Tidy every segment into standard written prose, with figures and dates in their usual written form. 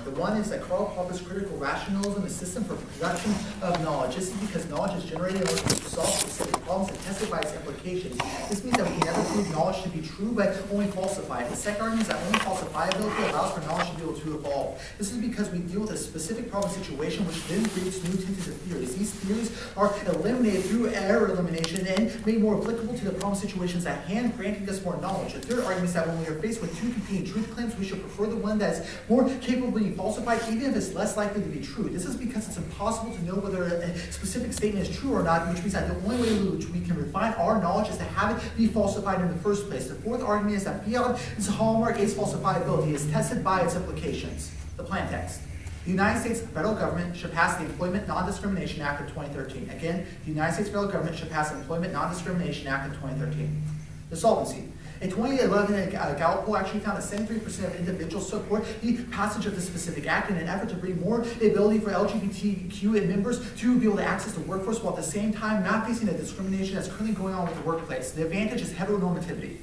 The one is that Karl Popper's critical rationalism, a system for production of knowledge. This is because knowledge is generated in order to solve specific problems and tested by its implications. This means that we can never prove knowledge to be true, but only falsify it. The second argument is that only falsifiability allows for knowledge to be able to evolve. This is because we deal with a specific problem situation which then creates new tentative theories. These theories are eliminated through error elimination and made more applicable to the problem situations at hand, granting us more knowledge. The third argument is that when we are faced with two competing truth claims, we should prefer the one that is more capable of being falsified, even if it's less likely to be true. This is because it's impossible to know whether a specific statement is true or not, which means that the only way in which we can refine our knowledge is to have it be falsified in the first place. The fourth argument is that beyond its hallmark, its falsifiability is tested by its implications. The plain text. The United States federal government should pass the Employment Non-Discrimination Act of 2013. Again, the United States federal government should pass the Employment Non-Discrimination Act of 2013. The solvency. A 2011 Gallup poll actually found that 73% of individuals support the passage of the specific act in an effort to bring more ability for LGBTQ members to be able to access the workforce while at the same time not facing the discrimination that's currently going on with the workplace. The advantage is heteronormativity.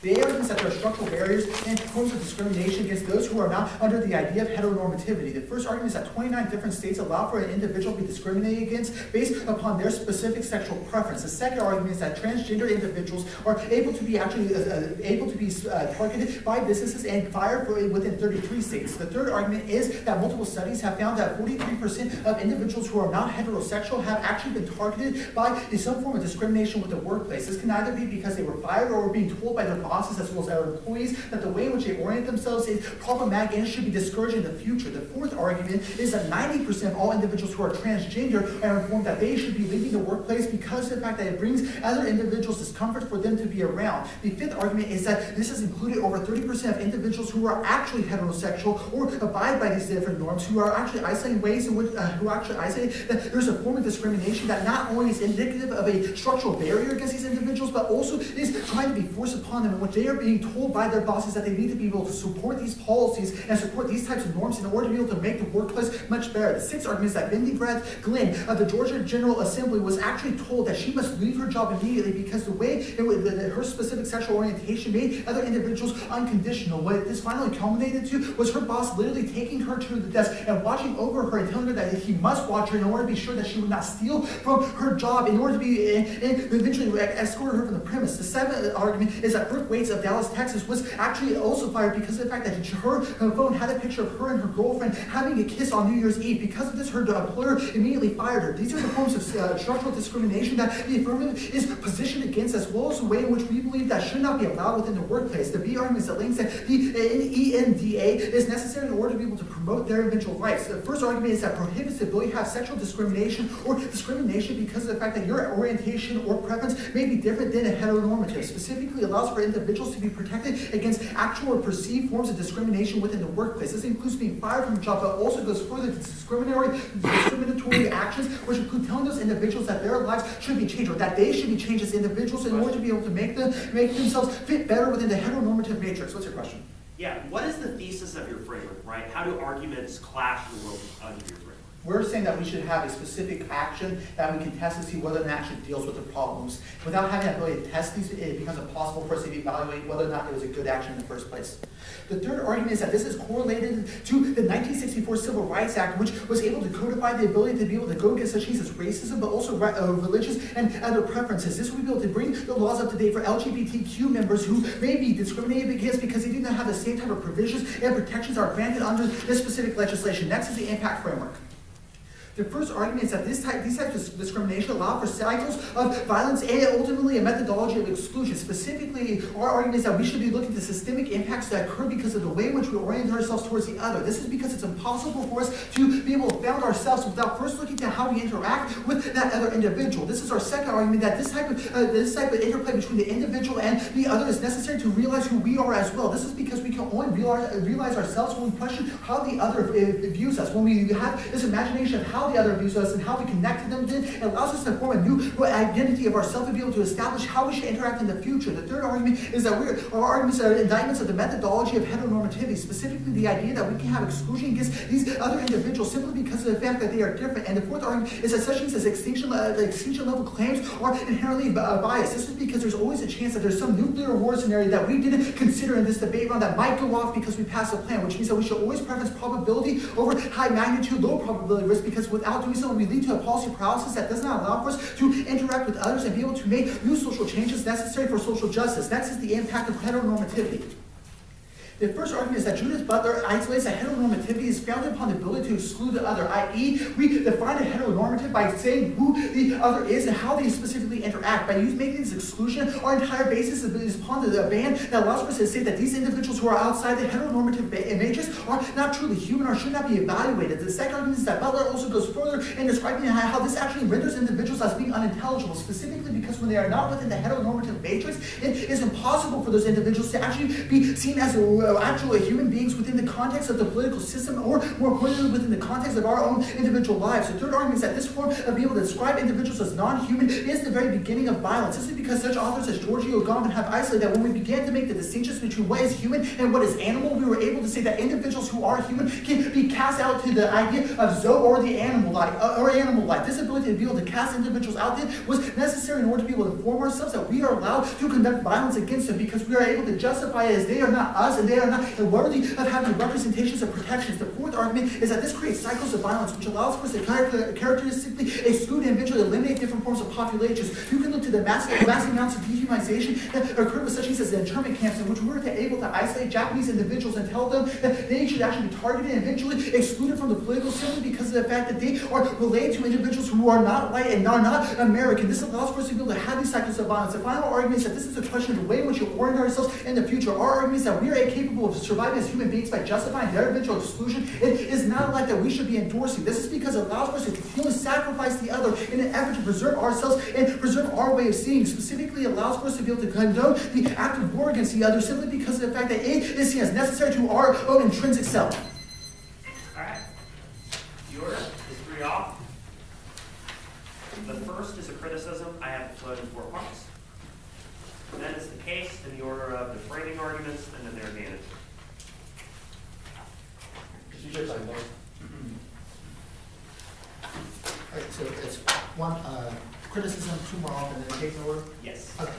The arguments that there are structural barriers and forms of discrimination against those who are not under the idea of heteronormativity. The first argument is that 29 different states allow for an individual to be discriminated against based upon their specific sexual preference. The second argument is that transgender individuals are able to be targeted by businesses and fired within 33 states. The third argument is that multiple studies have found that 43% of individuals who are not heterosexual have actually been targeted by some form of discrimination with the workplace. This can either be because they were fired or were being told by their bosses as well as our employees that the way in which they orient themselves is problematic and should be discouraged in the future. The fourth argument is that 90% of all individuals who are transgender are informed that they should be leaving the workplace because of the fact that it brings other individuals discomfort for them to be around. The fifth argument is that this has included over 30% of individuals who are actually heterosexual or abide by these different norms, who are actually isolating ways in which that there's a form of discrimination that not only is indicative of a structural barrier against these individuals, but also is trying to be forced upon them in which they are being told by their bosses that they need to be able to support these policies and support these types of norms in order to be able to make the workplace much better. The sixth argument is that Bindi Glenn of the Georgia General Assembly was actually told that she must leave her job immediately because the way her specific sexual orientation made other individuals unconditional. What this finally culminated to was her boss literally taking her to the desk and watching over her and telling her that he must watch her in order to be sure that she would not steal from her job in order to be and eventually escort her from the premise. The seventh argument is that Brooke Waits of Dallas, Texas was actually also fired because of the fact that her phone had a picture of her and her girlfriend having a kiss on New Year's Eve. Because of this, her employer immediately fired her. These are the forms of structural discrimination that the affirmative is positioned against, as well as the way in which we believe that should not be allowed within the workplace. The B argument is that links that the ENDA is necessary in order to be able to promote their individual rights. The first argument is that prohibits the ability to have sexual discrimination or discrimination because of the fact that your orientation or preference may be different than a heteronormative. Specifically allows for individuals to be protected against actual or perceived forms of discrimination within the workplace. This includes being fired from a job, but also goes further to discriminatory actions, which include telling those individuals that their lives should be changed, or that they should be changed as individuals in order to be able to make themselves fit better within the heteronormative matrix. What's your question? Yeah, what is the thesis of your framework, right? How do arguments clash in the world under your framework? We're saying that we should have a specific action that we can test to see whether an action deals with the problems. Without having that ability to test these, it becomes impossible for us to evaluate whether or not it was a good action in the first place. The third argument is that this is correlated to the 1964 Civil Rights Act, which was able to codify the ability to be able to go against such things as racism, but also religious and other preferences. This will be able to bring the laws up to date for LGBTQ members who may be discriminated against because they do not have the same type of provisions and protections are granted under this specific legislation. Next is the impact framework. The first argument is that these types of discrimination allow for cycles of violence and ultimately a methodology of exclusion. Specifically, our argument is that we should be looking at the systemic impacts that occur because of the way in which we orient ourselves towards the other. This is because it's impossible for us to be able to found ourselves without first looking at how we interact with that other individual. This is our second argument, that this type of interplay between the individual and the other is necessary to realize who we are as well. This is because we can only realize ourselves when we question how the other views us, when we have this imagination of how how the other views us and how we connect to them, then it allows us to form a new identity of ourselves and be able to establish how we should interact in the future. The third argument is that our arguments are indictments of the methodology of heteronormativity, specifically the idea that we can have exclusion against these other individuals simply because of the fact that they are different. And the fourth argument is that such things as extinction level claims are inherently biased. This is because there's always a chance that there's some nuclear war scenario that we didn't consider in this debate round that might go off because we passed a plan, which means that we should always preference probability over high magnitude, low probability risk, because without doing so, we lead to a policy paralysis that does not allow for us to interact with others and be able to make new social changes necessary for social justice. Next is the impact of heteronormativity. The first argument is that Judith Butler isolates that heteronormativity is founded upon the ability to exclude the other, i.e., we define a heteronormative by saying who the other is and how they specifically interact. By making this exclusion, our entire basis is upon the ban that allows for us to say that these individuals who are outside the heteronormative matrix are not truly human or should not be evaluated. The second argument is that Butler also goes further in describing how this actually renders individuals as being unintelligible, specifically because when they are not within the heteronormative matrix, it is impossible for those individuals to actually be seen as actual human beings within the context of the political system, or more importantly, within the context of our own individual lives. The third argument is that this form of being able to describe individuals as non-human is the very beginning of violence. This is because such authors as Giorgio Agamben have isolated that when we began to make the distinctions between what is human and what is animal, we were able to say that individuals who are human can be cast out to the idea of zoo or the animal life. This ability to be able to cast individuals out there was necessary in order to be able to inform ourselves that we are allowed to conduct violence against them because we are able to justify it as they are not us and they are not worthy of having representations of protections. The fourth argument is that this creates cycles of violence, which allows for us to characteristically exclude and eventually eliminate different forms of populations. You can look to the massive amounts of dehumanization that occurred with such things as the internment camps, in which we were able to isolate Japanese individuals and tell them that they should actually be targeted and eventually excluded from the political system because of the fact that they are related to individuals who are not white and are not American. This allows for us to be able to have these cycles of violence. The final argument is that this is a question of the way in which we orient ourselves in the future. Our argument is that we are incapable of surviving as human beings by justifying their eventual exclusion. It is not a life that we should be endorsing. This is because it allows for us to continually sacrifice the other in an effort to preserve ourselves and preserve our way of seeing. Specifically, it allows for us to be able to condone the act of war against the other simply because of the fact that it is seen as necessary to our own intrinsic self. All right. The order is 3 off. The first is a criticism. I have it split in 4 parts. Then it's the case in the order of the framing arguments and then their advantage. Alright, so it's one criticism, 2 more off, and then take the order? Yes. Okay.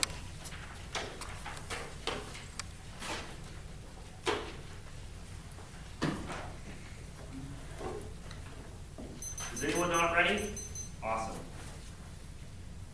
Is anyone not ready? Awesome.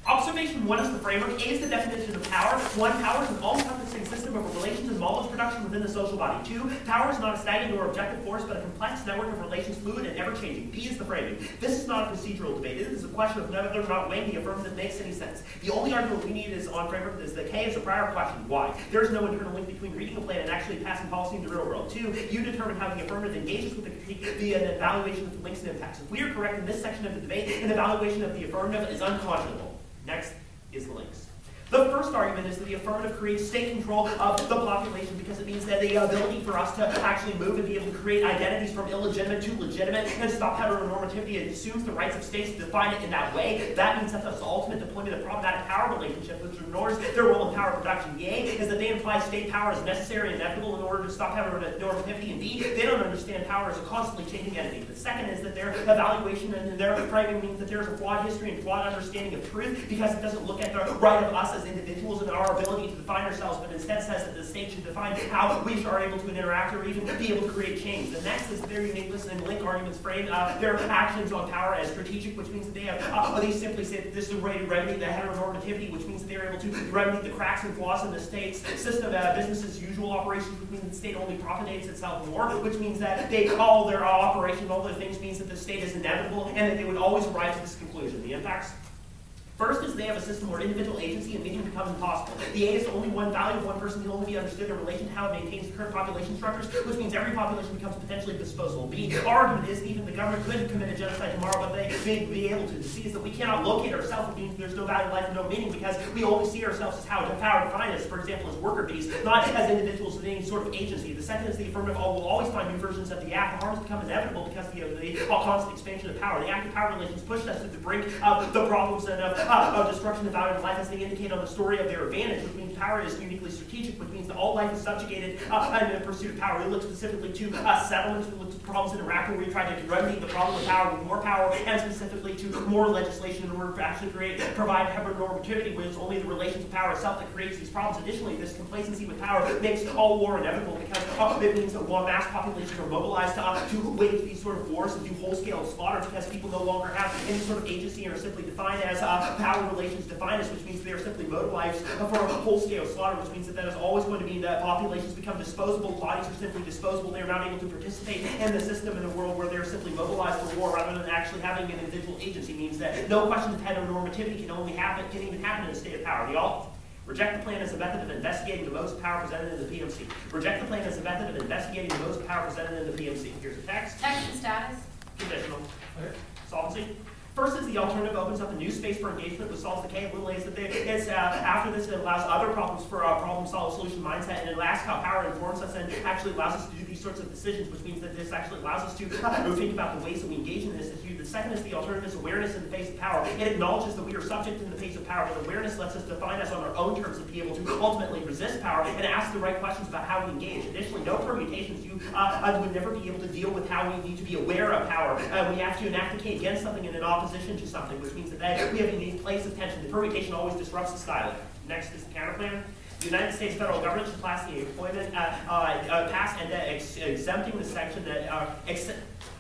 Observation 1 is the framework. A is the definition of power. 1, power is an all-encompassing system of relations and knowledge production within the social body. 2, power is not a stagnant or objective force, but a complex network of relations, fluid and ever-changing. B is the framing. This is not a procedural debate. It is a question of whether or not weighing the affirmative makes any sense. The only argument we need is on framework is that K is a prior question. Why? There is no internal link between reading a plan and actually passing policy in the real world. 2, you determine how the affirmative engages with the critique via an evaluation of the links and impacts. If we are correct in this section of the debate, an evaluation of the affirmative is unconscionable. Next is the links. The first argument is that the affirmative creates state control of the population because it means that the ability for us to actually move and be able to create identities from illegitimate to legitimate and stop heteronormativity. It assumes the rights of states to define it in that way. That means that the ultimate deployment of problematic power relationship, which ignores their role in power production. The A is that they imply state power is necessary and inevitable in order to stop heteronormativity. And B, they don't understand power as a constantly changing entity. The second is that their evaluation and their framing means that there is a flawed history and flawed understanding of truth because it doesn't look at the right of us as individuals and our ability to define ourselves, but instead says that the state should define how we are able to interact or even be able to create change. The next is their uniqueness and link arguments frame their actions on power as strategic, which means that they have, they simply say that this is a way to remedy the heteronormativity, which means that they're able to remedy the cracks and flaws in the state's system, business as usual operations, which means that the state only propagates itself more, which means that all their operation, all their things means that the state is inevitable and that they would always arrive to this conclusion. The impacts. First is they have a system where individual agency and meeting becomes impossible. The A is only one value of one person can only be understood in relation to how it maintains the current population structures, which means every population becomes potentially disposable. B, our argument is even the government could commit a genocide tomorrow, but they may be able to. C is that we cannot locate ourselves, which means there's no value in life and no meaning, because we only see ourselves as how the power defines us, for example, as worker bees, not as individuals with any sort of agency. The second is the affirmative will always find new versions of the act. The harms become inevitable because of the constant expansion of power. The active power relations pushed us to the brink of the problems and of destruction of value of life, as they indicate on the story of their advantage, which means power is uniquely strategic, which means that all life is subjugated in the pursuit of power. We look specifically to settlements, we look to problems in Iraq where we try to remedy the problem of power with more power, and specifically to more legislation in order to actually provide heteronormativity, which is only the relations of power itself that creates these problems. Additionally, this complacency with power makes all war inevitable, because it means that mass populations are mobilized to wage these sort of wars and do whole-scale slaughter, because people no longer have any sort of agency and are simply defined as power relations define us, which means they are simply mobilized for whole-scale slaughter, which means that is always going to mean that populations become disposable, bodies are simply disposable, they are not able to participate in the system in a world where they're simply mobilized for war rather than actually having an individual agency. Means that no question of heteronormativity can even happen in a state of power. The alt reject the plan as a method of investigating the most power presented in the PMC. Reject the plan as a method of investigating the most power presented in the PMC. Here's the text. Text and status. Conditional. Solvency. First is the alternative opens up a new space for engagement with solves the K. Little a is that after this it allows other problems for a problem-solve solution mindset, and it asks how power informs us and actually allows us to do these sorts of decisions, which means that this actually allows us to think about the ways that we engage in this issue. The second is the alternative is awareness in the face of power. It acknowledges that we are subject in the face of power, but awareness lets us define us on our own terms and be able to ultimately resist power and ask the right questions about how we engage. Additionally, no permutations. You would never be able to deal with how we need to be aware of power. We have to enact a K against something and in opposition to something, which means that we have a unique place of tension. The permutation always disrupts the style. Next is the counterplan. The United States federal government should pass the employment, exempting the section that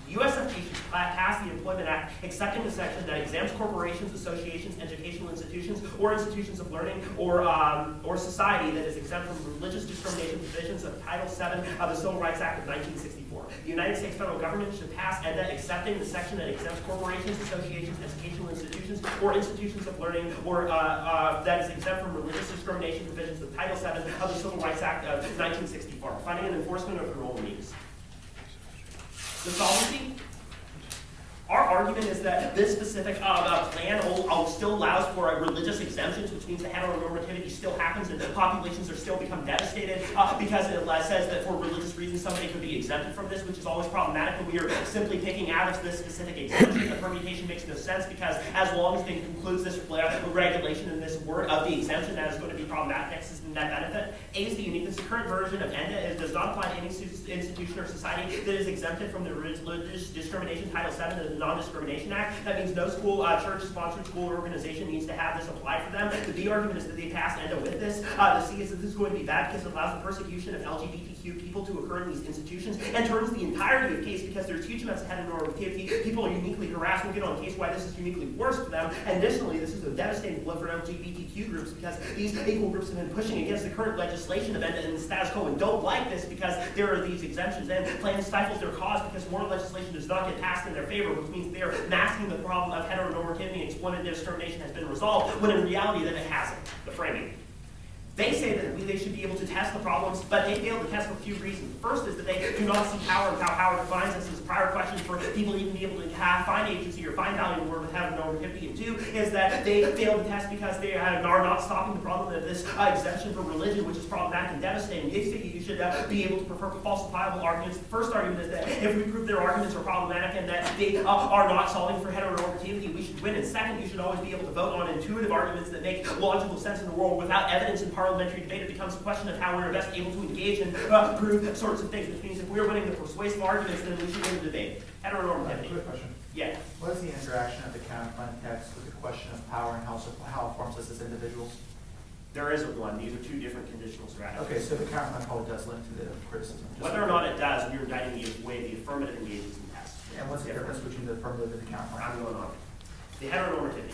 USFG should pass the Employment Act, accepting the section that exempts corporations, associations, educational institutions, or institutions of learning, or society that is exempt from religious discrimination provisions of Title VII of the Civil Rights Act of 1964. The United States federal government should pass accepting the section that exempts corporations, associations, educational institutions, or institutions of learning, or that is exempt from religious discrimination provisions of Title VII of the Civil Rights Act of 1964. Funding and enforcement of enrollment needs. The solvency. Our argument is that this specific plan still allows for religious exemptions, which means that heteronormativity still happens and populations are still become devastated because it says that for religious reasons somebody could be exempted from this, which is always problematic when we are simply picking out of this specific exemption. The permutation makes no sense, because as long as it includes this regulation in this word of the exemption, that is going to be problematic. Next is the net benefit. A is the uniqueness. The current version of ENDA does not apply to any institution or society that is exempted from the religious discrimination Title VII of the Non-Discrimination Act. That means no school, church-sponsored school or organization needs to have this applied for them. The B argument is that they pass ENDA with this. The C is that this is going to be bad because it allows the persecution of LGBTQ people to occur in these institutions and turns the entirety of case, because there's huge amounts of heteronormativity. People are uniquely harassed. We'll get on case why this is uniquely worse for them. And additionally, this is a devastating blow for LGBTQ groups, because these equal groups have been pushing against the current legislation of ENDA and the status quo and don't like this because there are these exemptions, and plan stifles their cause because more legislation does not get passed in their favor, which means they're masking the problem of heteronormativity and employment discrimination has been resolved, when in reality that it hasn't. The framing. They say that they should be able to test the problems, but they fail to test for a few reasons. The first is that they do not see power and how power defines us. As prior questions for people to even be able to find agency or find value in the word with heteronormativity. And two is that they fail to test because they are not stopping the problem of this exemption for religion, which is problematic and devastating. They say you should be able to prefer falsifiable arguments. The first argument is that if we prove their arguments are problematic and that they are not solving for heteronormativity, we should win. And second, you should always be able to vote on intuitive arguments that make logical sense in the world without evidence in parliamentary debate. It becomes a question of how we're best able to engage and prove sorts of things, which means if we're winning the persuasive arguments, then we should win the debate. Heteronormativity. Quick question. Yeah. What is the interaction of the counterplan text with the question of power and how it forms us as individuals? There isn't one. These are two different conditional strategies. Okay, so the counterplan probably does link to the criticism. Whether or not it does, we are guiding the way the affirmative engages in tests. And what's the difference between the affirmative and the counterplan? I'm going on. The heteronormativity.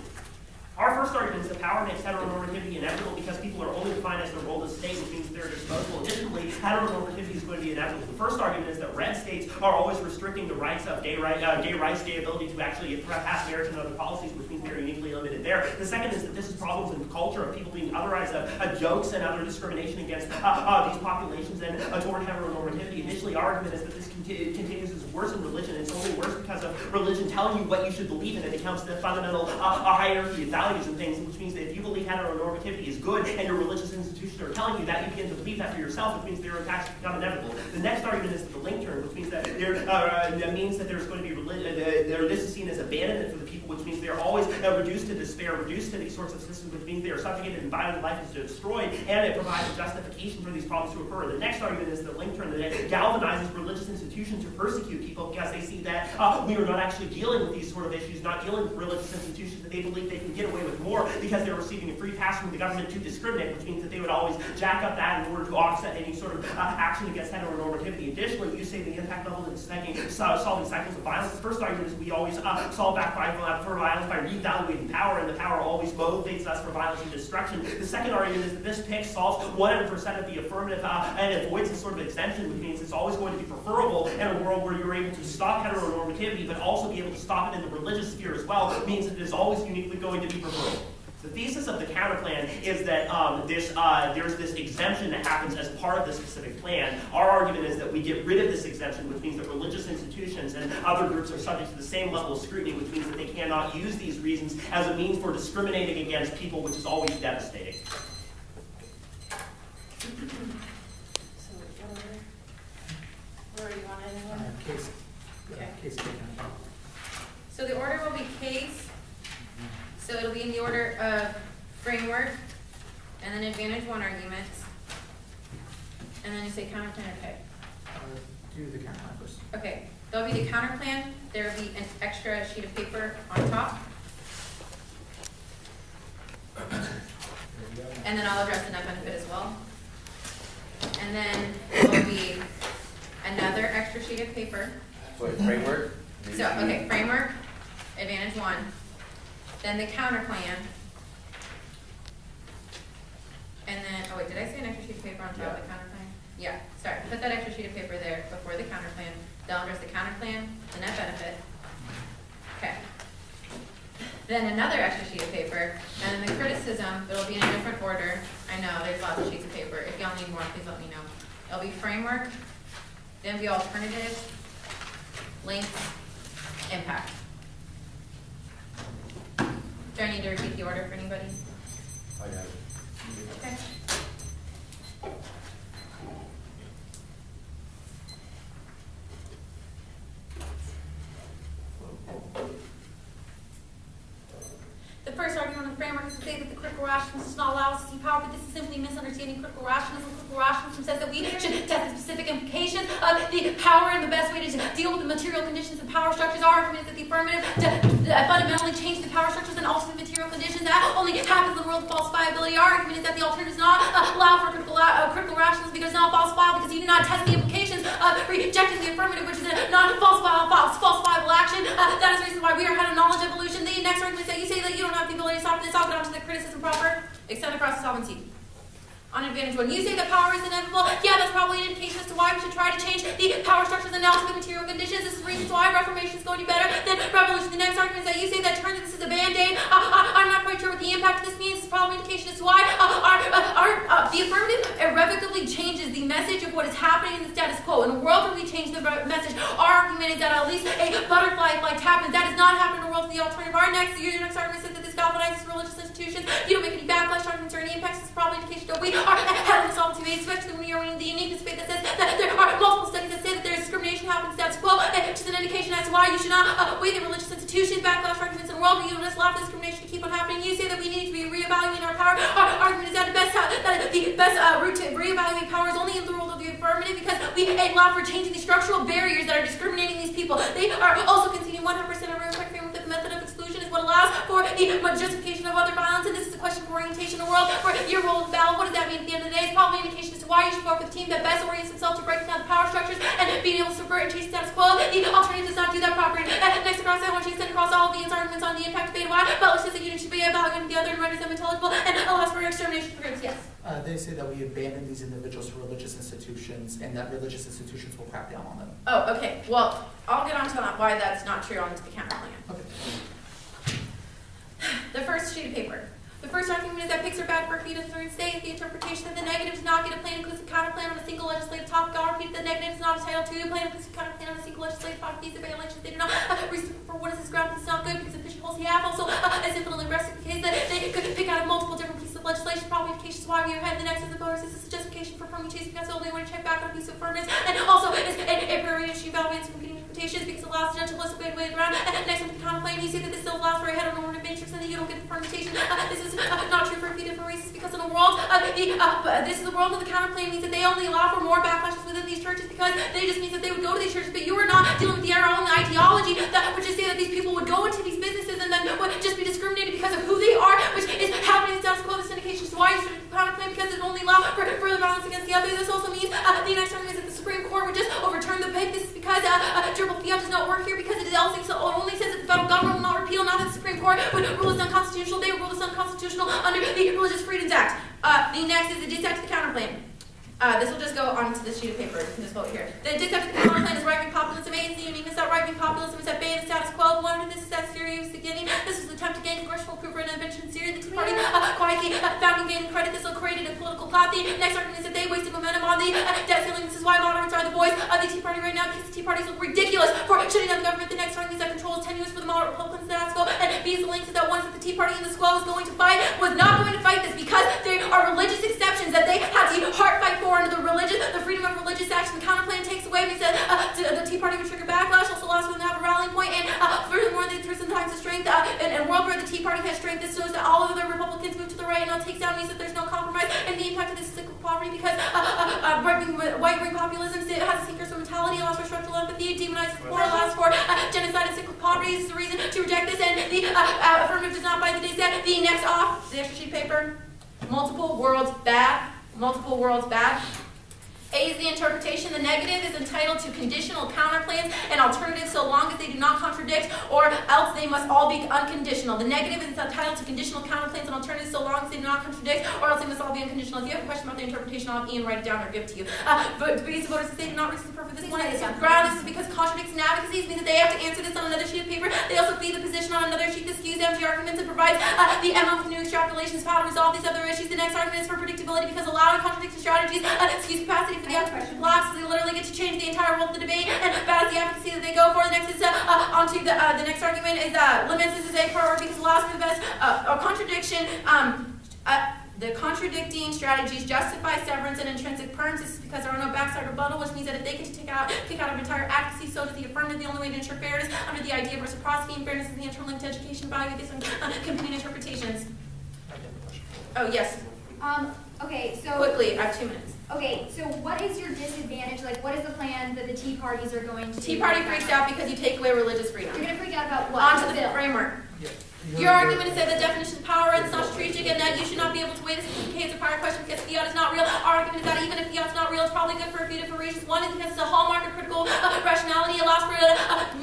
Our first argument is that power makes heteronormativity inevitable because people are only defined as their role as state, which means they're disposable. Additionally, heteronormativity is going to be inevitable. The first argument is that red states are always restricting the rights of gay rights, gay ability to actually pass marriage and other policies, which means they're uniquely limited there. The second is that this is problems in the culture of people being otherized jokes and other discrimination against these populations and toward heteronormativity. Additionally, our argument is that this continues as worse in religion. It's only worse because of religion telling you what you should believe in. It becomes the fundamental hierarchy of values and things, which means that if you believe heteronormativity is good and your religious institutions are telling you that, you begin to believe that for yourself, which means their impacts become inevitable. The next argument is the link term, which means that that means that there's going to be this is seen as abandonment for the people, which means they're always reduced to despair, reduced to these sorts of systems, which means they are subjugated and violent life is destroyed, and it provides a justification for these problems to occur. The next argument is the link term that it galvanizes religious institutions to persecute people because they see that we are not actually dealing with these sort of issues, not dealing with religious institutions, that they believe they can get away with more because they're receiving a free pass from the government to discriminate, which means that they would always jack up that in order to offset any sort of action against heteronormativity. Additionally, you say the impact level in solving cycles of violence. The first argument is we always solve back for violence by reevaluating power, and the power always motivates us for violence and destruction. The second argument is that this pick solves 100% of the affirmative and avoids a sort of exemption, which means it's always going to be preferable in a world where you're able to stop heteronormativity, but also be able to stop it in the religious sphere as well. It means that it is always uniquely going to be preferable. The thesis of the counterplan is that there's this exemption that happens as part of the specific plan. Our argument is that we get rid of this exemption, which means that religious institutions and other groups are subject to the same level of scrutiny, which means that they cannot use these reasons as a means for discriminating against people, which is always devastating. Or you want anyone? Case. Okay. Case taken. So the order will be case. So it'll be in the order of framework, and then advantage one arguments, and then you say counterplan or pay. Do the counterplan first. Okay, there'll be the counterplan. There'll be an extra sheet of paper on top, and then I'll address the net benefit as well. And then there'll be another extra sheet of paper. Wait, framework? So, okay, framework, advantage one, then the counter plan, and then, oh wait, did I say an extra sheet of paper on top of the counter plan? Yeah, sorry, put that extra sheet of paper there before the counter plan. They'll address the counter plan, the net benefit. Okay. Then another extra sheet of paper, and then the criticism, it'll be in a different order. I know, there's lots of sheets of paper. If y'all need more, please let me know. It'll be framework, then be alternatives, links, impact. Do I need to repeat the order for anybody? I got it. Okay. The first argument on the framework is to say that the critical rationalism does not allow us to see power, but this is simply misunderstanding critical rationalism. Critical rationalism says that we should test the specific implications of the power, and the best way to deal with the material conditions of power structures. Our argument is that the affirmative fundamentally change the power structures and also the material conditions. That only happens in the world of falsifiability. Our argument is that the alternative does not allow for critical rationalism because it's not falsifiable, because you do not test the implications of rejecting the affirmative, which is a non-falsifiable action. That is the reason why we are head of knowledge evolution. The next argument is that you say that you don't have the ability to stop this. I'll get on to the criticism proper. Extend the process solvency. On advantage one, you say that power is inevitable. Yeah, that's probably an indication as to why we should try to change the power structures and also the material conditions. This is reasons why Reformation is going to be better than Revolution. The next argument is that you say that turns this is a band-aid. I'm not quite sure what the impact of this means. It's probably an indication as to why the affirmative irrevocably changes the message of what is happening in the status quo. In a world where we change the message, our argument is that at least a butterfly effect happens. That does not happen in a world of the alternative. Your next argument says that this galvanizes religious institutions. You don't make any backlash arguments or any impacts. It's probably an indication that we are ahead of the solvency base, especially when we are in the uniqueness debate that says that there are multiple studies that say that there is discrimination happens status quo, which is an indication as to why you should not weigh the religious institutions, backlash arguments in a world where you don't allow for discrimination to keep on happening. You say that we need to be reevaluating our power. Our argument is that the best route to reevaluate power is only in the world of the affirmative, because we allow for changing the structural barriers that are discriminating these people. They are also conceding 100% of our respect framework that the method of exclusion is what allows for the justification of other violence, and this is a question for orientation in a world where your role is valid. What does that mean at the end of the day? It's probably an indication as to why you should vote for the team that best orients itself to breaking down the power structures and being able to subvert and change the status quo. The alternative does not do that properly. Next across, I want you to send across all of Ian's arguments on the impact of beta y. Butler says that units should be evaluating the other and renders them intelligible, and allows for extermination for groups. Yes. They say that we abandon these individuals for religious institutions and that religious institutions will crack down on them. Oh, okay. Well, I'll get on to why that's not true on the counter plan. Okay. The first sheet of paper. The first argument is that pigs are bad for a few different states. The interpretation of the negative does not get a plain inclusive counter plan on a single legislative topic. I'll repeat the negative is not entitled to a plain inclusive counter plan on a single legislative topic. These debate elections, they do not reason for what is this ground. It's not good because it pigeonholes the app. Also, as infinitely aggressive case that they could pick out of multiple different pieces of legislation. Probably indications why we are ahead. The next is the voters. This is a justification for permutation because they only want to check back on a piece of affirmance. And also, it's a priori issue validates competing interpretations because it allows the judge to list a good way around. Next one, the counter plan. You see that this still allows for a heteronormative matrix and that you don't get the permutation. This is not true for a few different reasons because in a world, this is the world of the counterplane means that they only allow for more backlashes within these churches because they just means that they would go to these churches, but you are not dealing with the error-only ideology that would just say that these people would go into these businesses and then would just be discriminated because of who they are, which is happening in status quo. This indication is why you should counterclaim because it only allows for further violence against the other. This also means the next argument is that the Supreme Court would just overturn the pig. This is because durable fiat does not work here because it only says that the federal government will not repeal, not that the Supreme Court would rule this unconstitutional. They would rule this unconstitutional under the Religious Freedoms Act. The next is the dissect of the counterclaim. This will just go onto this sheet of paper. You can just vote here. The dissect of the counterclaim is right-wing populism. A is the uniqueness that right-wing populism is at bay in the status quo. One of this is that theory was beginning. This was the attempt to gain congressional approval and intervention in Syria. The Tea Party quietly founding gaining credit. This will created a political plot. The next argument is that they wasted momentum on the debt ceiling. This is why moderates are the voice of the Tea Party right now because the Tea Parties look ridiculous for shutting down the government. The next argument is that control is tenuous for the moderate Republicans in the status quo. And B is the link is that once that the Tea Party in the squad was going to fight was not going to fight this because there are religious exceptions that they had to heart fight for under the freedom of religious action. The counterplan takes away because the Tea Party would trigger backlash, also allows them to have a rallying point, and furthermore, there's sometimes the strength, in a world where the Tea Party has strength, this shows that all of the Republicans move to the right and now takes down means that there's no compromise, and the impact of this is cyclical poverty because right-wing populism has a sinker mentality, allows for structural empathy, demonizes the poor, allows for genocide and cyclical poverty. This is the reason to reject this, and the affirmative does not buy the dissect. The next off, the extra sheet paper, multiple worlds bad, multiple worlds bad. A is the interpretation. The negative is entitled to conditional counterclaims and alternatives so long as they do not contradict, or else they must all be unconditional. The negative is entitled to conditional counterclaims and alternatives so long as they do not contradict, or else they must all be unconditional. If you have a question about the interpretation, I'll have Ian write it down or give it to you. But because the voters say do not reach the purpose of this one, this is because contradicts and advocacies means that they have to answer this on another sheet of paper. They also feed the position on another sheet that skews empty arguments and provides the MO with new extrapolations of how to resolve these other issues. The next argument is for predictability because allowing contradicting strategies excuse capacity for the opposition blocks. They literally get to change the entire role of the debate, and that is the advocacy that they go for. The next is onto the next argument is limits. This is a priority because allows for the best contradiction. The contradicting strategies justify severance and intrinsic perms. This is because there are no backside rebuttal, which means that if they get to kick out of entire advocacy, so does the affirmative. The only way to ensure fairness under the idea of reciprocity and fairness is the internal link to education value based on competing interpretations. Oh yes. Okay, so Quickly, I have 2 minutes. okay, so what is your disadvantage? Like, what is the plan that the Tea Parties are going to? Tea Party freaks out because you take away religious freedom. You're gonna freak out about what? On to the framework. Your argument is that the definition of power is not strategic and that you should not be able to weigh this in case of prior question because fiat is not real. Our argument is that even if fiat's not real, it's probably good for a few different reasons. One is because it's a hallmark of critical rationality, allows for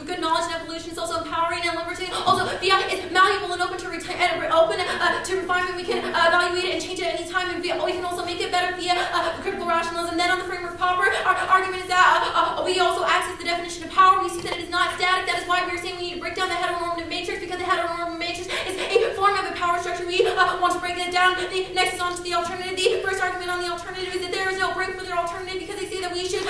good knowledge and evolution. It's also empowering and liberating. Also, fiat is malleable and open to refinement. We can evaluate it and change it at any time, and we can also make it better via critical rationalism. Then on the framework proper, our argument is that we also access the definition of power. We see that it is not static. That is why we're saying we need to break down the heteronormative matrix because the heteronormative matrix is a form of a power structure. We want to break that down. The next is on to the alternative. The first argument on the alternative is that there is no break for their alternative because they say that we should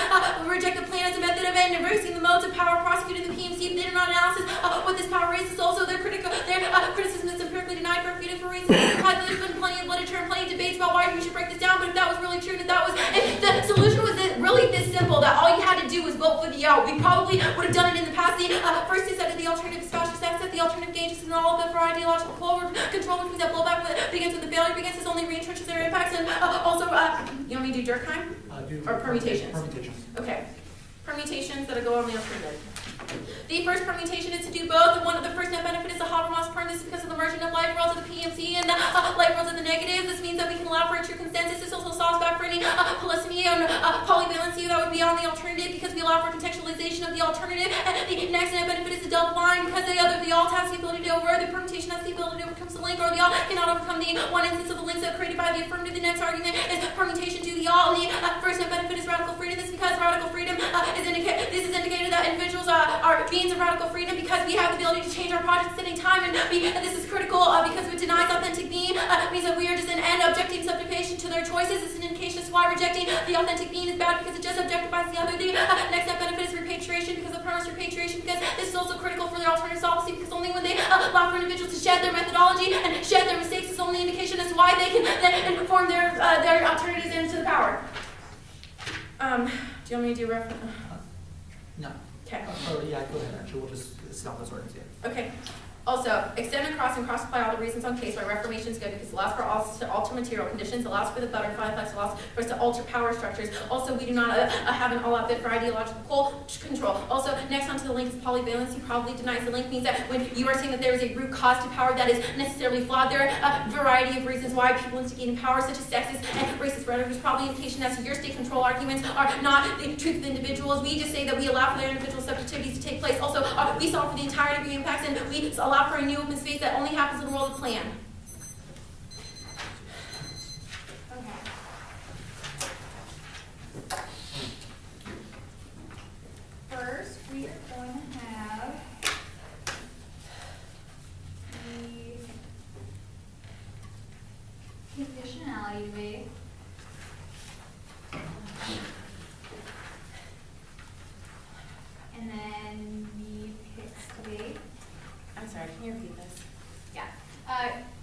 reject the plan as a method of embracing the modes of power prosecuted in the PMC. They do not analysis what this power is. Also, their criticism is empirically denied for a few different reasons. Because there's been plenty of literature and plenty of debates about why we should break this down. But if that was really true, if the solution was really this simple, that all you had to do was vote for the out, we probably would have done it in the past. The first is that the alternative is fascist access. The alternative gauges and all of it for ideological control, which means that blowback begins with the failure, begins this only reentrenches their impacts, and also, you want me to do Durkheim? Or permutations? Permutations. Okay. Permutations that go on the alternative. The first permutation is to do both. The first net benefit is the Habermas perm. This is because of the merging of life worlds of the PMC and the life worlds of the negatives. This means that we can allow for a true consensus. This also solves back for any polysemy and polyvalency that would be on the alternative because we allow for contextualization of the alternative. And the next net benefit is the double bind because the alt has the ability to the permutation has the ability to overcome the link, or the alt cannot overcome the one instance of the links that are created by the affirmative. The next argument is permutation to the alt. The first net benefit is radical freedom. This is because radical freedom is indicated that individuals are beings of radical freedom because we have the ability to change our projects at any time, and this is critical because it denies authentic being. Means that we are just an end objecting subjugation to their choices. It's an indication as to why rejecting the authentic being is bad because it just objectifies the other. The next net benefit is repatriation because of premise repatriation because this is also critical for their alternative solvency because only when they allow for individuals to shed their methodology and shed their mistakes is only indication as to why they can then inform their alternatives into the power. Do you want me to do reference? No. Okay. Oh, yeah, go ahead, actually, we'll just stop those words, yeah. Okay. Also, extend and cross-apply all the reasons on case why reformation is good because it allows for us to alter material conditions, allows for the butterfly effects, allows for us to alter power structures. Also, we do not have an all-out bid for ideological control. Also, next onto the link is polyvalency. Probably denies the link means that when you are saying that there is a root cause to power that is necessarily flawed, there are a variety of reasons why people instigating power, such as sexist and racist rhetoric, is probably indication that your state control arguments are not the truth of individuals. We just say that we allow for their individual subjectivities to take place. Also, we solve for the entirety of the impacts, and we allow for a new open space that only happens in the world of plan. Okay. First, we are going to have the conditionality debate. And then the picks debate. I'm sorry, can you repeat this? Yeah.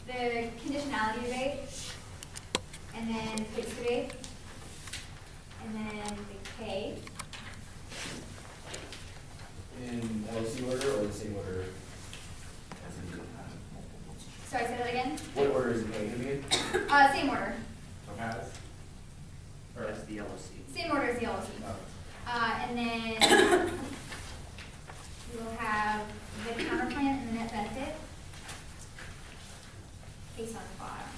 The conditionality debate, and then fixed debate, and then the K. In LC order or the same order? Sorry, say that again? What order is it going to be in? Same order. As? Or that's the LOC. Same order as the LOC. Oh. And then we will have the counterplan and the net benefit. Based on the bottom.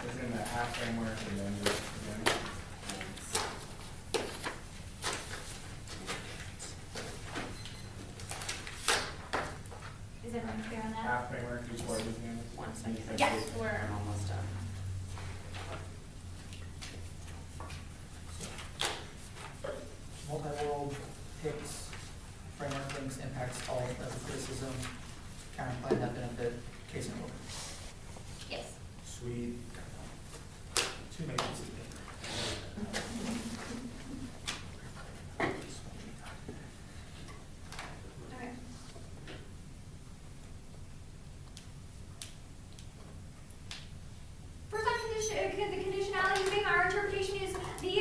It's in the half framework and then the Is everyone clear on that? half framework before the end. 1 second. Yes. We're almost done. Multi-world picks, framework links, impacts, all of the criticism, counterplan, net benefit, case and order. Yes. Sweet. 2 matrices. Okay. First on the conditionality debate, our interpretation is the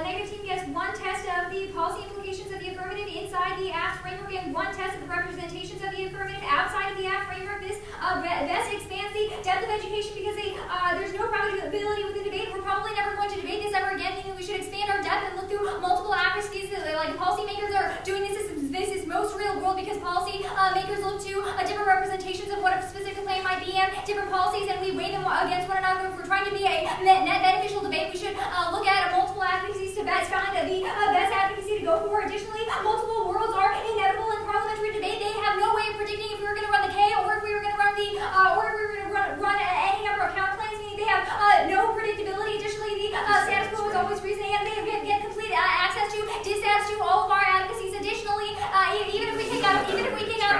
negative team gets one test of the policy implications of the affirmative inside the AFT framework and one test of the representations of the affirmative outside of the AFT framework. This best expands the depth of education because there's no probability with the debate. We're probably never going to debate this ever again, meaning we should expand our depth and look through multiple accuracies. Like policymakers are doing this is most real world because policy makers look to different representations of what a specific claim might be and different policies, and we weigh them against one another. If we're trying to be a net beneficial debate, we should look at multiple advocacies to best find the best advocacy to go for. Additionally, multiple worlds are inevitable in parliamentary debate. They have no way of predicting if we were going to run the K or if we were going to run the or if we were going to run any number of counterclaims. Meaning they have no predictability. Additionally, the status quo is always reasoning, and they get complete access to dissats to all of our advocacies. Additionally, even if we kick out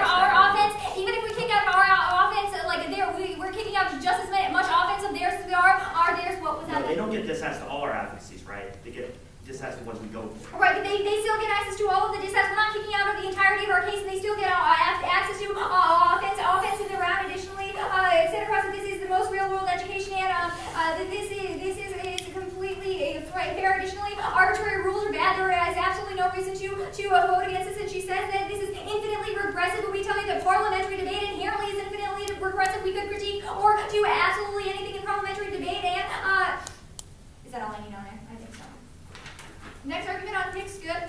our offense, we're kicking out just as much offense of theirs as we are theirs. What was that? No, they don't get dissats to all our advocacies, right? They get dissats to ones we go for. Right, but they still get access to all of the dissats. We're not kicking out of the entirety of our case, and they still get access to offense in the round. Additionally, etc. So this is the most real world education, and this is completely fair. Additionally, arbitrary rules are bad. There is absolutely no reason to vote against this. And she says that this is infinitely regressive, but we tell you that parliamentary debate inherently is infinitely regressive. We could critique or do absolutely anything in parliamentary debate. And is that all I need on it? I think so. Next argument on picks good.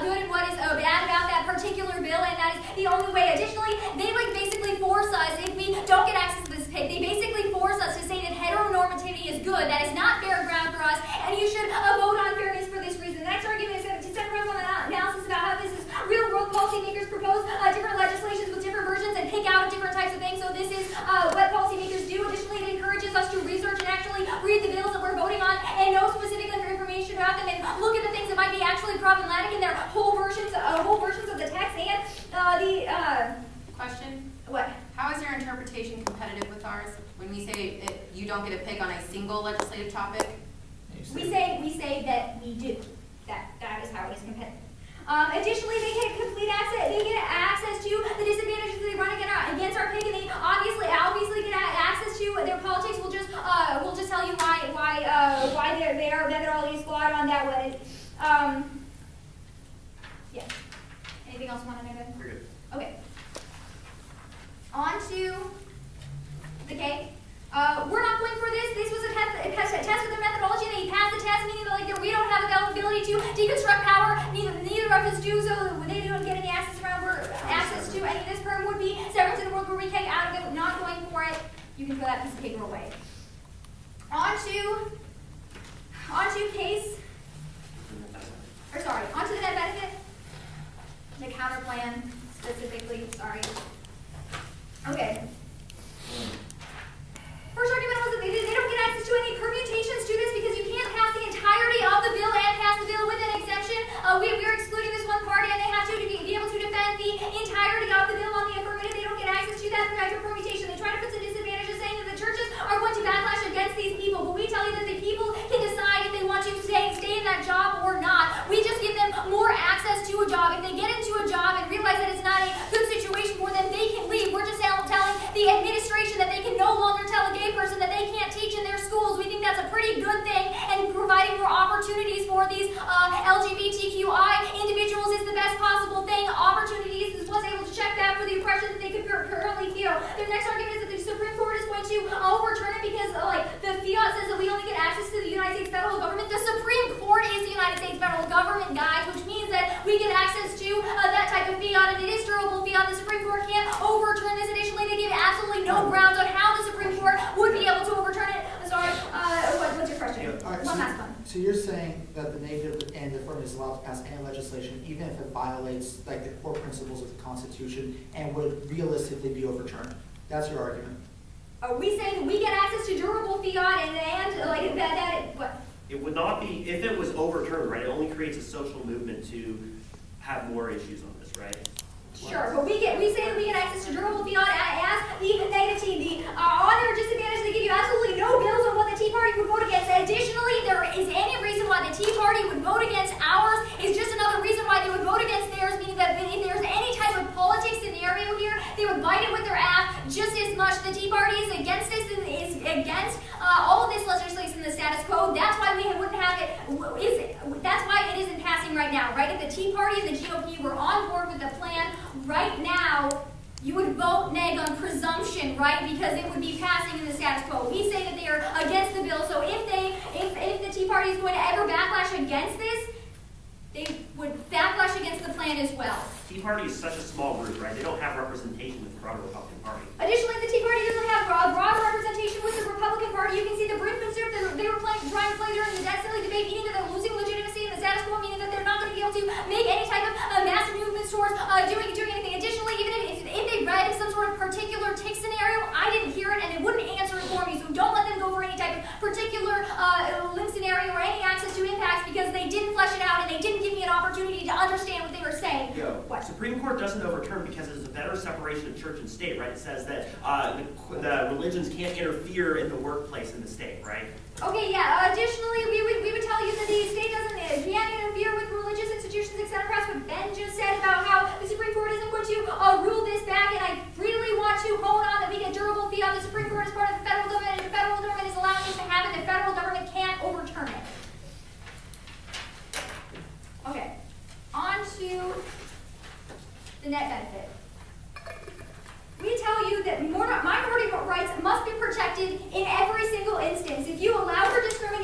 good and what is bad about that particular bill, and that is the only way. Additionally, they basically force us, if we don't get access to this pig, they basically force us to say that heteronormativity is good. That is not fair ground for us, and you should vote on fairness for this reason. The next argument is to summarize on an analysis about how this is real-world policymakers propose different legislations with different versions and pick out different types of things. So this is what policymakers do. Additionally, it encourages us to research and actually read the bills that we're voting on and know specific information about them and look at the things that might be actually problematic in their whole versions of the text and Question, what? how is your interpretation competitive with ours? When we say you don't get a pick on a single legislative topic? We say that we do. That is how it is competitive. Additionally, they get complete access. They get access to the disadvantages that they run against our pick, and they obviously get access to their politics. We'll just tell you why their methodology is flawed on that one. Yeah. Anything else you want to know? We're good. Okay. On to the cake. We're not going for this. This was a test with the methodology, and they passed the test, meaning that we don't have availability to deconstruct power. Neither of us do, so they don't get any access to any of this. Perm would be severance in the world where we kick out of it. Not going for it. You can throw that piece of paper away. On to the net benefit. The counter plan specifically. Sorry. Okay. First argument was that they don't get access to any permutations to this because you can't pass the entirety of the bill and pass the bill with an exemption. We're excluding this one part, and they have to be able to defend the entirety of the bill on the affirmative. They don't get access to that type of permutation. They try to put some disadvantages, saying that the churches are going to backlash against these people, but we tell you that the people can decide if they want to stay in that job or not. We just give them more access to a job. If they get into a job and realize that it's not a good situation for them, they can leave. We're just telling the administration that they can no longer tell a gay person that they can't teach in their schools. We think that's a pretty good thing, and providing more opportunities for these LGBTQI individuals is the best possible thing. Opportunities was able to check that for the oppression that they could currently feel. Their next argument is that the Supreme Court is going to overturn it because the fiat says that we only get access to the United States federal government. The Supreme Court is the United States federal government, guys, which means that we get access to that type of fiat, and it is durable fiat. The Supreme Court can't overturn this. Additionally, they give absolutely no grounds on how the Supreme Court would be able to overturn it. Sorry, what's your question? Yeah, all right, One last one. So you're saying that the negative and the affirmative is allowed to pass any legislation, even if it violates the core principles of the Constitution and would realistically be overturned. That's your argument. Are we saying that we get access to durable fiat and what? It would not be, if it was overturned, right, it only creates a social movement to have more issues on this, right? Sure, but we say that we get access to durable fiat as the negative team. On their disadvantage, they give you absolutely no bills on what the Tea Party would vote against. Additionally, there is any reason why the Tea Party would vote against ours is just another reason why they would vote against theirs, meaning that if there's any type of politics scenario here, they would bite it with their ass just as much. The Tea Party is against this and is against all of this legislation in the status quo. That's why we wouldn't have it. That's why it isn't passing right now, right? If the Tea Party and the GOP were on board with the plan right now, you would vote neg on presumption, right? Because it would be passing in the status quo. We say that they are against the bill, so if the Tea Party is going to ever backlash against this, they would backlash against the plan as well. Tea Party is such a small group, right? They don't have representation with the broader Republican Party. Additionally, the Tea Party doesn't have broad representation with the Republican Party. You can see the brinkmanship that they were trying to play during the debt ceiling debate, meaning that they're losing legitimacy in the status quo, meaning that they're not going to be able to make any type of massive movements towards doing anything. Additionally, even if they read some sort of particular tick scenario, I didn't hear it, and it wouldn't answer it for me. So don't let them go for any type of particular limb scenario or any access to impacts because they didn't flesh it out and they didn't give me an opportunity to understand what they were saying. What? Supreme Court doesn't overturn because there's a better separation of church and state, right? It says that the religions can't interfere in the workplace in the state, right? Okay, yeah. Additionally, we would tell you that the state can't interfere with religious institutions, etc. That's what Ben just said about how the Supreme Court isn't going to rule this back, and I really want to hone on that we get durable fiat. The Supreme Court is part of the federal government, and the federal government is allowing this to happen. The federal government can't overturn it. Okay, on to the net benefit. We tell you that minority rights must be protected in every single instance. If you allow for discrimination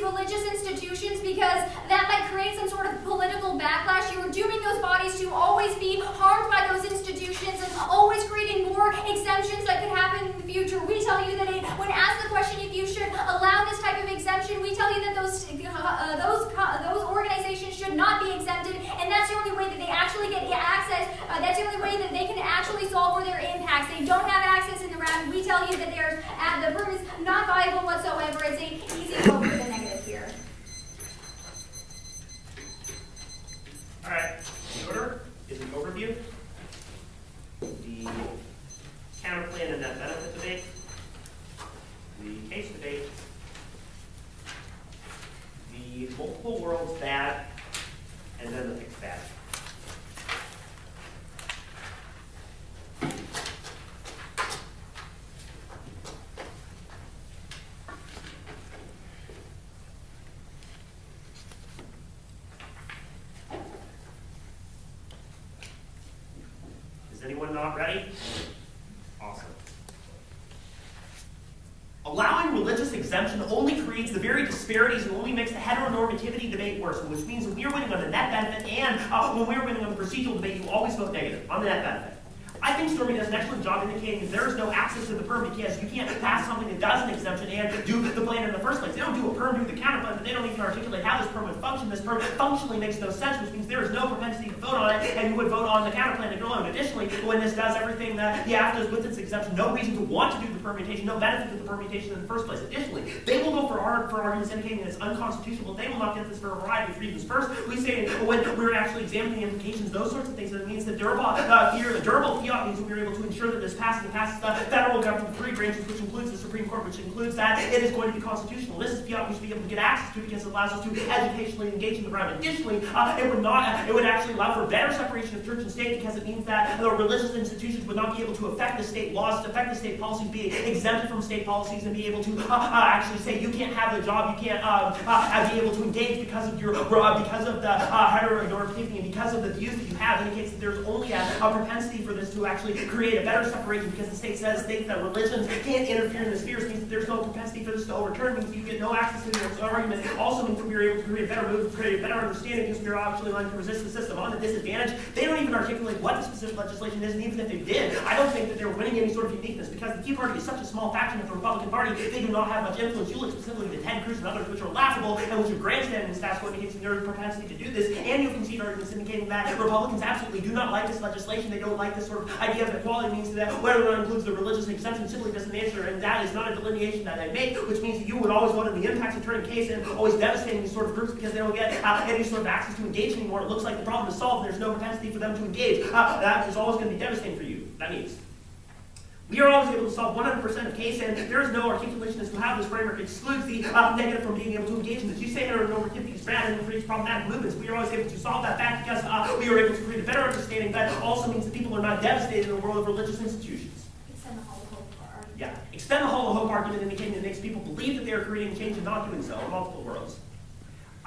religious institutions because that might create some sort of political backlash. You're dooming those bodies to always be harmed by those institutions and always creating more exemptions that could happen in the future. We tell you that when asked the question if you should allow this type of exemption, we tell you that those organizations should not be exempted, and that's the only way that they actually get access. That's the only way that they can actually solve for their impacts. They don't have access in the round. We tell you that the permit is not viable whatsoever. It's an easy vote for the negative here. All right, the order is an overview, the counter plan and net benefit debate, the case debate, the multiple worlds bad, and then the fixed bad. Is anyone not ready? Awesome. Allowing religious exemption only creates the very disparities and only makes the heteronormativity debate worse, which means when we are winning on the net benefit and when we are winning on the procedural debate, you always vote negative on the net benefit. I think Stormy does an excellent job indicating that there is no access to the perm because you can't pass something that does an exemption and do the plan in the first place. They don't do a perm, do the counter plan, but they don't even articulate how this perm would function. This perm functionally makes no sense, which means there is no propensity to vote on it, and you would vote on the counter plan alone. Additionally, when this does everything that the AF does with its exemption, no reason to want to do the permutation, no benefit to the permutation in the first place. Additionally, they will go for arguments indicating that it's unconstitutional. They will not get this for a variety of reasons. First, we say when we're actually examining the implications, those sorts of things, that it means that durable fiat means that we're able to ensure that this passes the federal government three branches, which includes the Supreme Court, which includes that it is going to be constitutional. This is fiat we should be able to get access to because it allows us to educationally engage in the ground. Additionally, it would actually allow for better separation of church and state because it means that the religious institutions would not be able to affect the state laws, to affect the state policies, be exempted from state policies, and be able to actually say you can't have the job, you can't be able to engage because of the heteronormativity and because of the views that you have. Indicates that there's only a propensity for this to actually create a better separation because the state states that religions can't interfere in the spheres, means that there's no propensity for this to overturn, means that you get no access to this argument. Also means that we're able to create a better move, create a better understanding because we're actually going to resist the system. On the disadvantage, they don't even articulate what the specific legislation is, and even if they did, I don't think that they're winning any sort of uniqueness because the Tea Party is such a small faction of the Republican Party, they do not have much influence. You look specifically at Ted Cruz and others, which are laughable and which are grandstanding status quo indicates their propensity to do this, and you can see arguments indicating that Republicans absolutely do not like this legislation. They don't like this sort of idea of equality, means that whether or not includes the religious exemption simply doesn't answer, and that is not a delineation that I make, which means that you would always vote in the impacts of turning case and always devastating these sort of groups because they don't get any sort of access to engage anymore. It looks like the problem is solved and there's no propensity for them to engage. That is always going to be devastating for you. That means we are always able to solve 100% of case, and there is no articulation as to how this framework excludes the negative from being able to engage in this. You say heteronormativity is bad and it creates problematic movements. We are always able to solve that fact because we are able to create a better understanding that also means that people are not devastated in the world of religious institutions. Extend the Hall of Hope argument. Yeah, extend the Hall of Hope argument indicating that it makes people believe that they are creating change and not doing so in multiple worlds.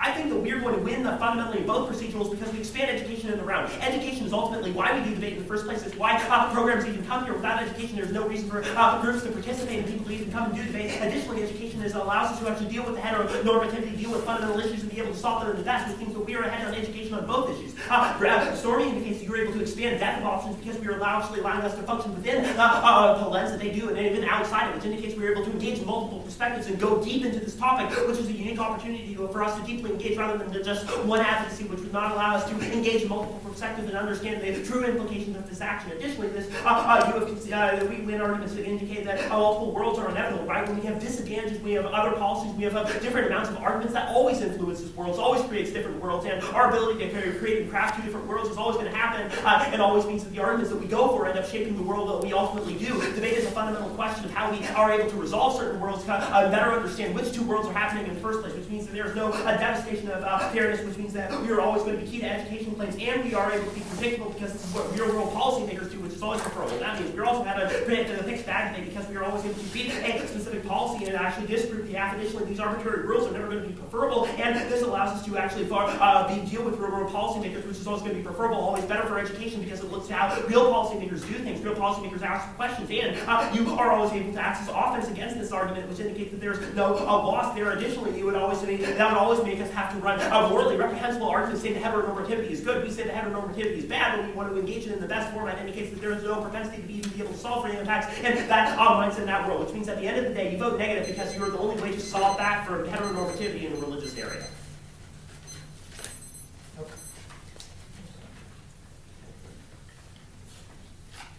I think that we're going to win fundamentally in both procedurals because we expand education in the round. Education is ultimately why we do debate in the first place. It's why programs even come here. Without education, there's no reason for groups to participate and people to even come and do debate. Additionally, education allows us to actually deal with the heteronormativity, deal with fundamental issues, and be able to solve them in the best, which means that we are ahead on education on both issues. Stormy indicates that you're able to expand depth of options because we are actually allowing us to function within the lens that they do, and even outside it, which indicates we're able to engage in multiple perspectives and go deep into this topic, which is a unique opportunity for us to deeply engage rather than just one advocacy, which would not allow us to engage in multiple perspectives and understand the true implications of this action. Additionally, we win arguments that indicate that multiple worlds are inevitable, right? When we have disadvantages, we have other policies, we have different amounts of arguments that always influences worlds, always creates different worlds, and our ability to create and craft two different worlds is always going to happen, and always means that the arguments that we go for end up shaping the world that we ultimately do. Debate is a fundamental question of how we are able to resolve certain worlds, better understand which two worlds are happening in the first place, which means that there is no attestation of fairness, which means that we are always going to be key to education claims, and we are able to be predictable because this is what real-world policymakers do, which is always preferable. That means we also have a fixed bag thing because we are always able to beat a specific policy and actually disprove the half. Additionally, these arbitrary rules are never going to be preferable, and this allows us to actually deal with real-world policymakers, which is always going to be preferable, always better for education because it looks at how real policymakers do things. Real policymakers ask questions, and you are always able to access offense against this argument, which indicates that there's no loss there. Additionally, that would always make us have to run morally reprehensible arguments saying that heteronormativity is good. We say that heteronormativity is bad, but we want to engage it in the best format. Indicates that there is no propensity to even be able to solve for any impacts, and that mindset in that world, which means at the end of the day, you vote negative because you're the only way to solve that for heteronormativity in the religious area. Okay.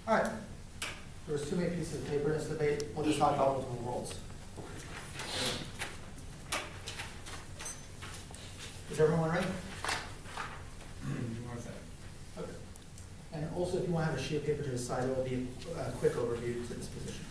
All right. There was too many pieces of paper in this debate. We'll just talk about multiple worlds. Is everyone ready? Okay. And also, if you want to have a sheet of paper to the side, it will be a quick overview to this position.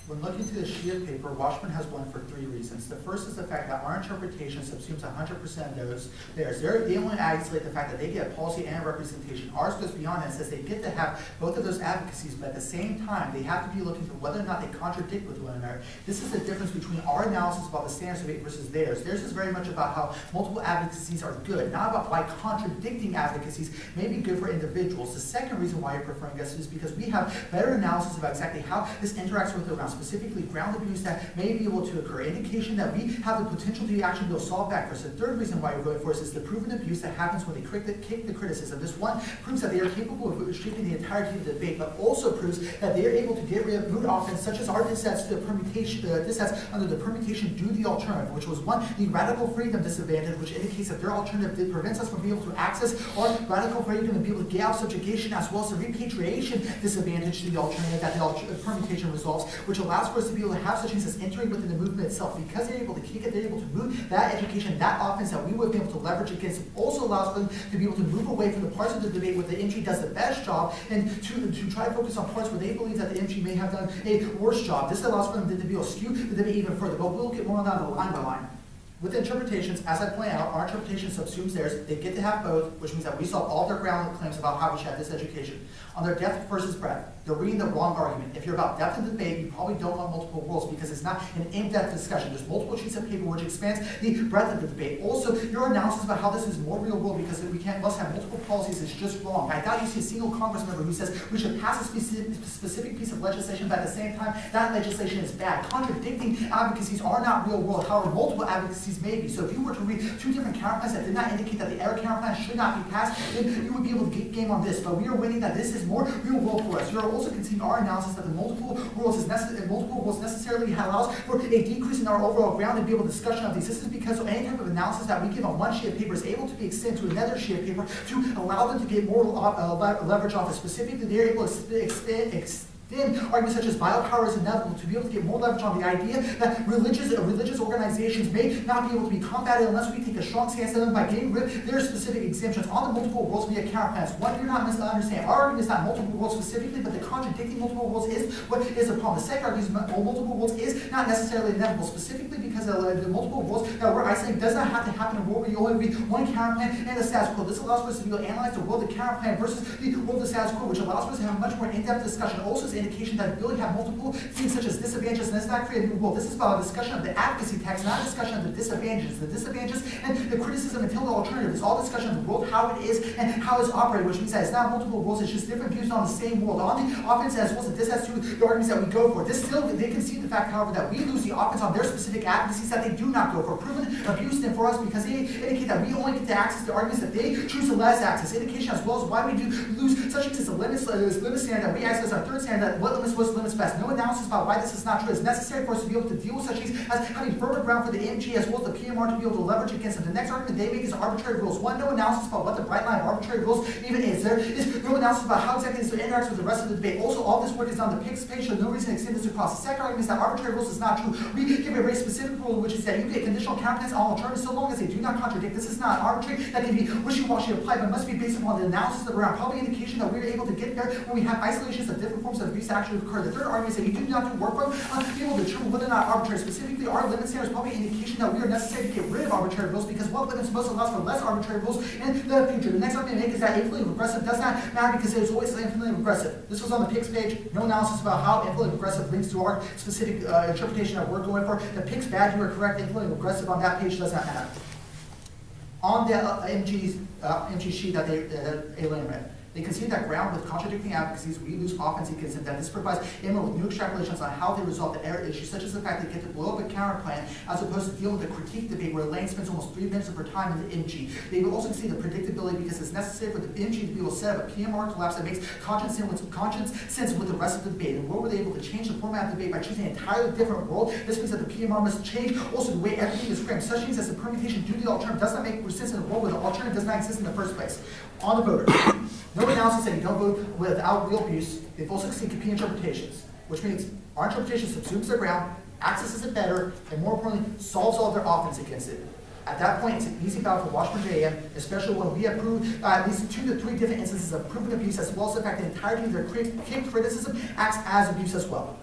When looking to the sheet of paper, Washburn has won for 3 reasons. The first is the fact that our interpretation subsumes 100% of those theirs. They only isolate the fact that they get policy and representation. Ours goes beyond that and says they get to have both of those advocacies, but at the same time, they have to be looking for whether or not they contradict with one another. This is the difference between our analysis about the standards debate versus theirs. Theirs is very much about how multiple advocacies are good, not about why contradicting advocacies may be good for individuals. The second reason why you're preferring us is because we have better analysis about exactly how this interacts with the ground, specifically ground abuse that may be able to occur, indication that we have the potential to actually be able to solve that for us. The third reason why you're voting for us is the proven abuse that happens when they kick the criticism. This one proves that they are capable of shaping the entirety of the debate, but also proves that they are able to get rid of moot offense, such as our dissents to the permutation, dissents under the permutation do the alternative, which was one, the radical freedom disadvantage, which indicates that their alternative prevents us from being able to access our radical freedom and be able to get out of subjugation, as well as the repatriation disadvantage to the alternative that the permutation resolves, which allows for us to be able to have such things as entering within the movement itself. Because they're able to kick it, they're able to move that education, that offense that we would be able to leverage against. It also allows them to be able to move away from the parts of the debate where the entry does the best job and to try to focus on parts where they believe that the entry may have done a worse job. This allows for them to be able to skew the debate even further, but we'll get more on that line by line. With interpretations, as I point out, our interpretation subsumes theirs. They get to have both, which means that we solve all their ground claims about how we should have this education. On their depth versus breadth, they're reading the wrong argument. If you're about depth in the debate, you probably don't want multiple worlds because it's not an in-depth discussion. There's multiple sheets of paper which expands the breadth of the debate. Also, your analysis about how this is more real world because must have multiple policies is just wrong. I doubt you see a single Congress member who says we should pass a specific piece of legislation, but at the same time, that legislation is bad. Contradicting advocacies are not real world. However, multiple advocacies may be. So if you were to read 2 different counterplans that did not indicate that the error counterplan should not be passed, then you would be able to get game on this. But we are winning that this is more real world for us. You are also continuing our analysis that the multiple worlds necessarily allows for a decrease in our overall ground and be able to discussion of these. This is because any type of analysis that we give on one sheet of paper is able to be extended to another sheet of paper to allow them to get more leverage off it. Specifically, they're able to extend arguments such as biopower is inevitable to be able to get more leverage on the idea that religious organizations may not be able to be combated unless we take a strong stance on them by getting rid of their specific exemptions on the multiple worlds via counterplans. One, you're not misunderstanding. Our argument is not multiple worlds specifically, but the contradicting multiple worlds is what is a problem. The second argument is multiple worlds is not necessarily inevitable, specifically because the multiple worlds that we're isolating does not have to happen in a world where you only read one counterplan and the status quo. This allows for us to be able to analyze the world of counterplan versus the world of status quo, which allows for us to have a much more in-depth discussion. Also, is an indication that ability to have multiple things such as disadvantages, and this is not create a new world. This is about a discussion of the advocacy tax, not a discussion of the disadvantages. The disadvantages and the criticism until the alternative is all discussion of the world, how it is, and how it's operated, which means that it's not multiple worlds, it's just different views on the same world. On the offense as well as this has to do with the arguments that we go for. This still, they concede the fact, however, that we lose the offense on their specific advocacies that they do not go for. Proven abuse them for us because they indicate that we only get to access the arguments that they choose to less access. Indication as well as why we do lose such things as the limit standard that we access our third standard that what limits best. No analysis about why this is not true. It's necessary for us to be able to deal with such things as having firmer ground for the AMG as well as the PMR to be able to leverage against them. The next argument they make is arbitrary rules. One, no analysis about what the bright line of arbitrary rules even is. There is no analysis about how exactly this interacts with the rest of the debate. Also, all this work is on the PICS page, so no reason to extend this across. The second argument is that arbitrary rules is not true. We give a very specific rule, which is that you get conditional countenance on alternatives so long as they do not contradict. This is not arbitrary. That can be wishy-washy applied, but must be based upon the analysis of around probably indication that we're able to get there when we have isolations of different forms of abuse that actually occur. The third argument is that you do not do work from be able to determine whether or not arbitrary. Specifically, our limit standard is probably an indication that we are necessary to get rid of arbitrary rules because what limits most allows for less arbitrary rules in the future. The next argument I make is that infinitely regressive does not matter because it is always infinitely regressive. This was on the PICS page. No analysis about how infinitely regressive links to our specific interpretation that we're going for. The PICS badge, you are correct. Infinitely regressive on that page does not matter. On the MG sheet that Elaine read, they concede that ground with contradicting advocacies, we lose offense against them, that this provides AMO with new extrapolations on how they resolve the error issues, such as the fact they get to blow up a counter plan as opposed to deal with the critique debate where Elaine spends almost 3 minutes of her time in the MG. They will also concede the predictability because it's necessary for the MG to be able to set up a PMR collapse that makes conscience sense with the rest of the debate. And where were they able to change the format of the debate by choosing an entirely different world? This means that the PMR must change also the way everything is framed. Such things as the permutation due to the alternative does not make sense in a world where the alternative does not exist in the first place. On the voters. No analysis that you don't vote without real abuse. They've also seen competing interpretations, which means our interpretation subsumes their ground, accesses it better, and more importantly, solves all of their offense against it. At that point, it's an easy battle for Washburn JM, especially when we have proved at least 2 to 3 different instances of proven abuse, as well as the fact that the entirety of their criticism acts as abuse as well.